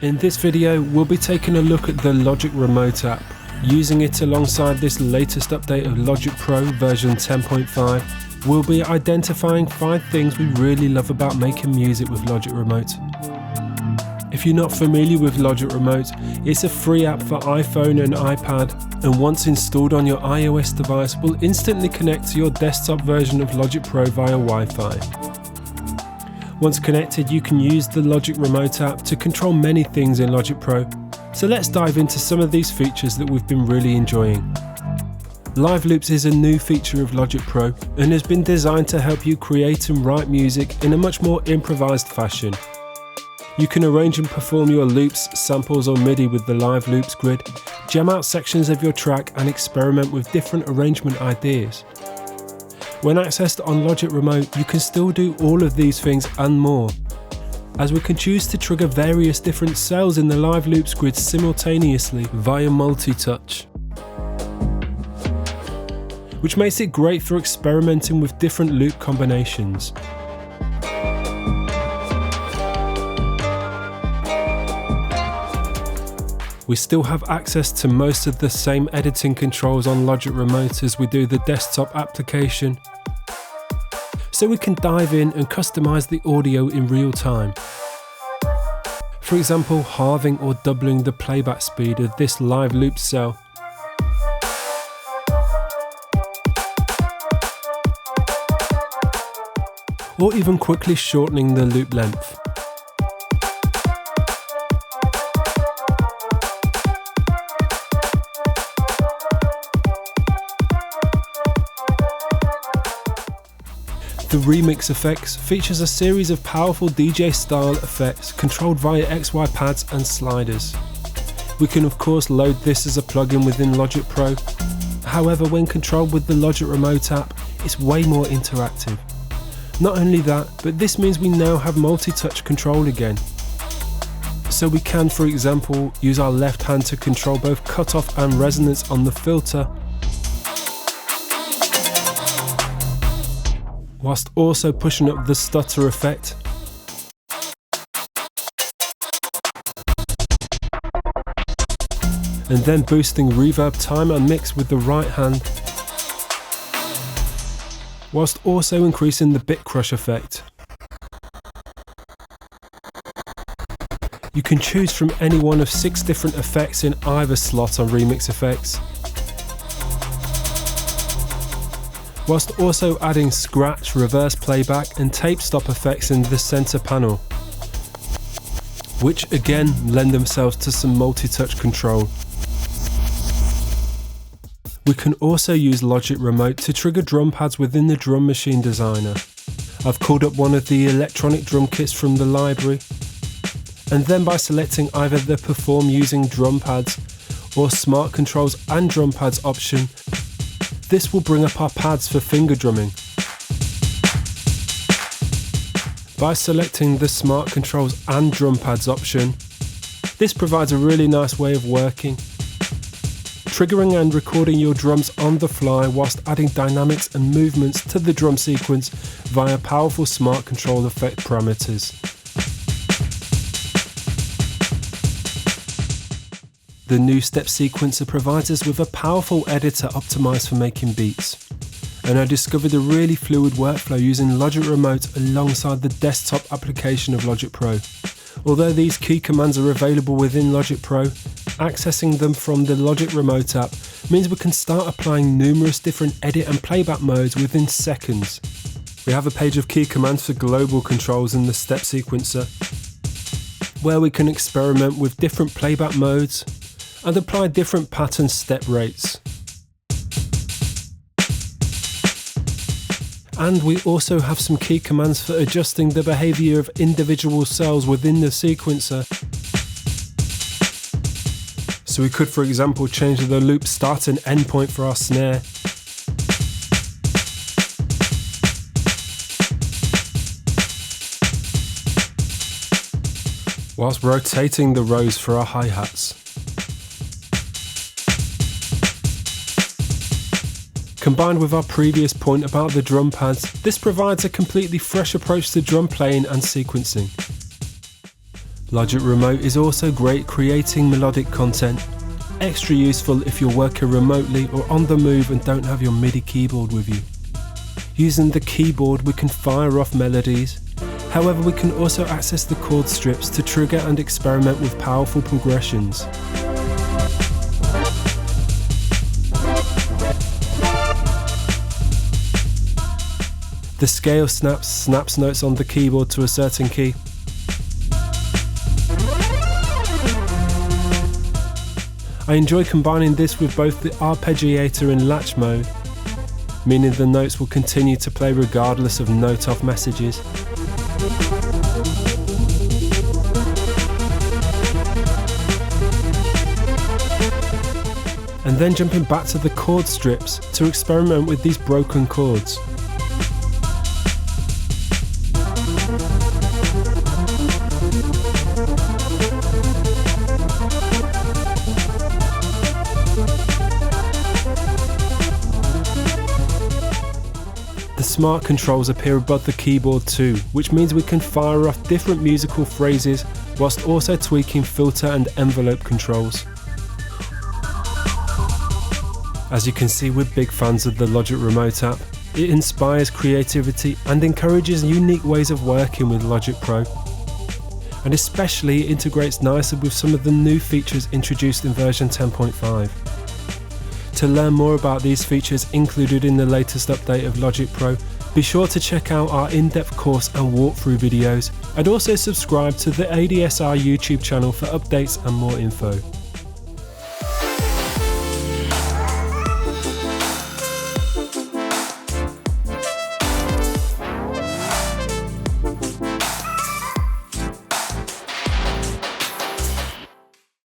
In this video, we'll be taking a look at the Logic Remote app. Using it alongside this latest update of Logic Pro version 10.5, we'll be identifying 5 things we really love about making music with Logic Remote. If you're not familiar with Logic Remote, it's a free app for iPhone and iPad, and once installed on your iOS device will instantly connect to your desktop version of Logic Pro via Wi-Fi. Once connected, you can use the Logic Remote app to control many things in Logic Pro, so let's dive into some of these features that we've been really enjoying. Live Loops is a new feature of Logic Pro and has been designed to help you create and write music in a much more improvised fashion. You can arrange and perform your loops, samples or MIDI with the Live Loops grid, jam out sections of your track and experiment with different arrangement ideas. When accessed on Logic Remote, you can still do all of these things and more, as we can choose to trigger various different cells in the Live Loops grid simultaneously via multi-touch, which makes it great for experimenting with different loop combinations. We still have access to most of the same editing controls on Logic Remote as we do the desktop application, so we can dive in and customize the audio in real time. For example, halving or doubling the playback speed of this Live Loop cell. Or even quickly shortening the loop length. The Remix Effects features a series of powerful DJ-style effects controlled via XY pads and sliders. We can of course load this as a plugin within Logic Pro. However, when controlled with the Logic Remote app, it's way more interactive. Not only that, but this means we now have multi-touch control again. So we can, for example, use our left hand to control both cutoff and resonance on the filter, whilst also pushing up the stutter effect. And then boosting reverb time and mix with the right hand, whilst also increasing the bit crush effect. You can choose from any one of 6 different effects in either slot on Remix Effects, whilst also adding scratch, reverse playback and tape stop effects in the center panel, which again lend themselves to some multi-touch control. We can also use Logic Remote to trigger drum pads within the Drum Machine Designer. I've called up one of the electronic drum kits from the library, and then by selecting either the Perform Using Drum Pads or Smart Controls and Drum Pads option, this will bring up our pads for finger drumming. By selecting the Smart Controls and Drum Pads option, this provides a really nice way of working, triggering and recording your drums on the fly whilst adding dynamics and movements to the drum sequence via powerful Smart Control effect parameters. The new step sequencer provides us with a powerful editor optimized for making beats, and I discovered a really fluid workflow using Logic Remote alongside the desktop application of Logic Pro. Although these key commands are available within Logic Pro, accessing them from the Logic Remote app means we can start applying numerous different edit and playback modes within seconds. We have a page of key commands for global controls in the step sequencer, where we can experiment with different playback modes and apply different pattern step rates. And we also have some key commands for adjusting the behaviour of individual cells within the sequencer. So we could, for example, change the loop start and end point for our snare, whilst rotating the rows for our hi-hats. Combined with our previous point about the drum pads, this provides a completely fresh approach to drum playing and sequencing. Logic Remote is also great creating melodic content, extra useful if you're working remotely or on the move and don't have your MIDI keyboard with you. Using the keyboard we can fire off melodies, however we can also access the chord strips to trigger and experiment with powerful progressions. The scale snaps notes on the keyboard to a certain key. I enjoy combining this with both the arpeggiator and latch mode, meaning the notes will continue to play regardless of note-off messages. And then jumping back to the chord strips to experiment with these broken chords. The smart controls appear above the keyboard too, which means we can fire off different musical phrases whilst also tweaking filter and envelope controls. As you can see, we're big fans of the Logic Remote app. It inspires creativity and encourages unique ways of working with Logic Pro. And especially it integrates nicely with some of the new features introduced in version 10.5. To learn more about these features included in the latest update of Logic Pro, be sure to check out our in-depth course and walkthrough videos, and also subscribe to the ADSR YouTube channel for updates and more info.